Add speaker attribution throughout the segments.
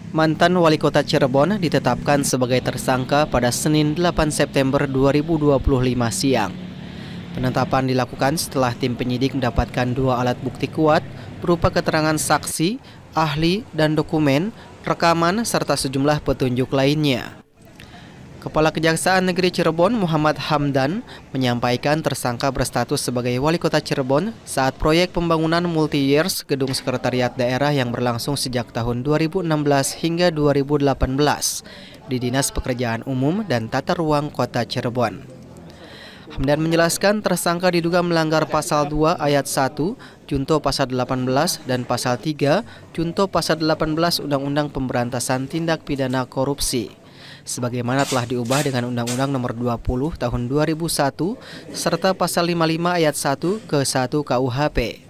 Speaker 1: Mantan Wali Kota Cirebon ditetapkan sebagai tersangka pada Senin 8 September 2025 siang. Penetapan dilakukan setelah tim penyidik mendapatkan 2 alat bukti kuat berupa keterangan saksi, ahli, dan dokumen, rekaman, serta sejumlah petunjuk lainnya. Kepala Kejaksaan Negeri Cirebon Muhammad Hamdan menyampaikan tersangka berstatus sebagai Wali Kota Cirebon saat proyek pembangunan multi-years gedung sekretariat daerah yang berlangsung sejak tahun 2016 hingga 2018 di Dinas Pekerjaan Umum dan Tata Ruang Kota Cirebon. Hamdan menjelaskan tersangka diduga melanggar pasal 2 ayat 1, junto pasal 18 dan pasal 3, junto pasal 18 Undang-Undang Pemberantasan Tindak Pidana Korupsi, sebagaimana telah diubah dengan Undang-Undang Nomor 20 Tahun 2001 serta pasal 55 ayat 1 ke 1 KUHP.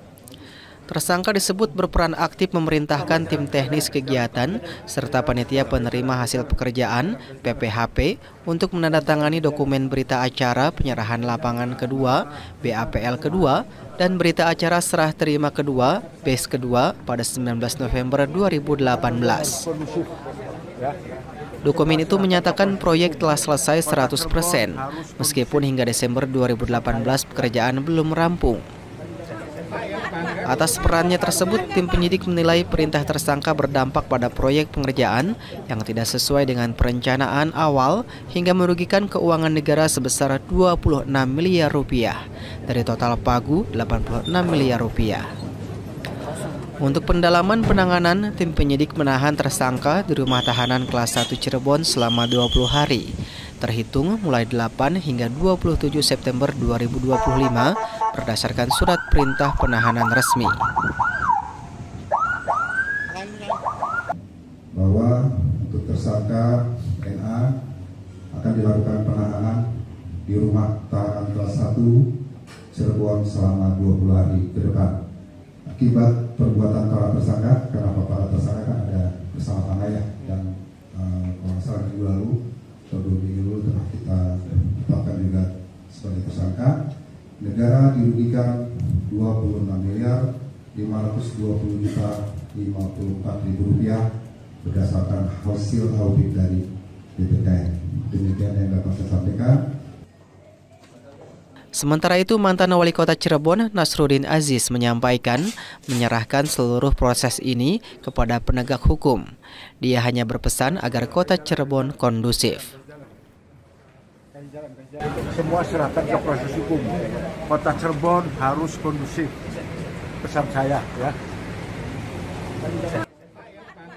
Speaker 1: Tersangka disebut berperan aktif memerintahkan tim teknis kegiatan serta panitia penerima hasil pekerjaan PPHP untuk menandatangani dokumen berita acara penyerahan lapangan kedua BAPL kedua dan berita acara serah terima kedua BES kedua pada 19 November 2018. Dokumen itu menyatakan proyek telah selesai 100%, meskipun hingga Desember 2018 pekerjaan belum rampung. Atas perannya tersebut, tim penyidik menilai perintah tersangka berdampak pada proyek pengerjaan yang tidak sesuai dengan perencanaan awal hingga merugikan keuangan negara sebesar 26 miliar rupiah dari total pagu 86 miliar rupiah. Untuk pendalaman penanganan, tim penyidik menahan tersangka di rumah tahanan kelas 1 Cirebon selama 20 hari, terhitung mulai 8 hingga 27 September 2025 berdasarkan surat perintah penahanan resmi.
Speaker 2: Bahwa untuk tersangka NA akan dilakukan penahanan di rumah tahanan kelas 1 Cirebon selama 20 hari ke depan. Akibat perbuatan para tersangka, karena para tersangka kan ada bersama tangannya dan kalau salah minggu lalu atau 2 minggu lalu telah kita tetapkan juga sebagai tersangka. Negara dirugikan 26 miliar 520 juta 54 ribu rupiah berdasarkan hasil audit dari BPKN. Demikian yang dapat saya sampaikan.
Speaker 1: Sementara itu, mantan Wali Kota Cirebon Nasruddin Aziz menyampaikan menyerahkan seluruh proses ini kepada penegak hukum. Dia hanya berpesan agar Kota Cirebon kondusif.
Speaker 3: Semua serahkan ke proses hukum. Kota Cirebon harus kondusif. Pesan saya, ya.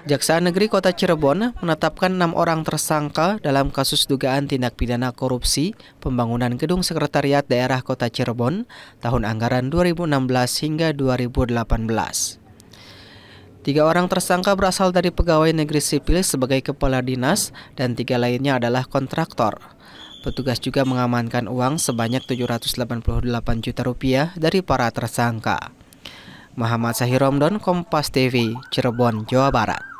Speaker 1: Jaksa Negeri Kota Cirebon menetapkan 6 orang tersangka dalam kasus dugaan tindak pidana korupsi pembangunan gedung sekretariat daerah Kota Cirebon tahun anggaran 2016 hingga 2018. 3 orang tersangka berasal dari pegawai negeri sipil sebagai kepala dinas dan 3 lainnya adalah kontraktor. Petugas juga mengamankan uang sebanyak 788 juta rupiah dari para tersangka. Muhammad Sahiromdon, Kompas TV, Cirebon, Jawa Barat.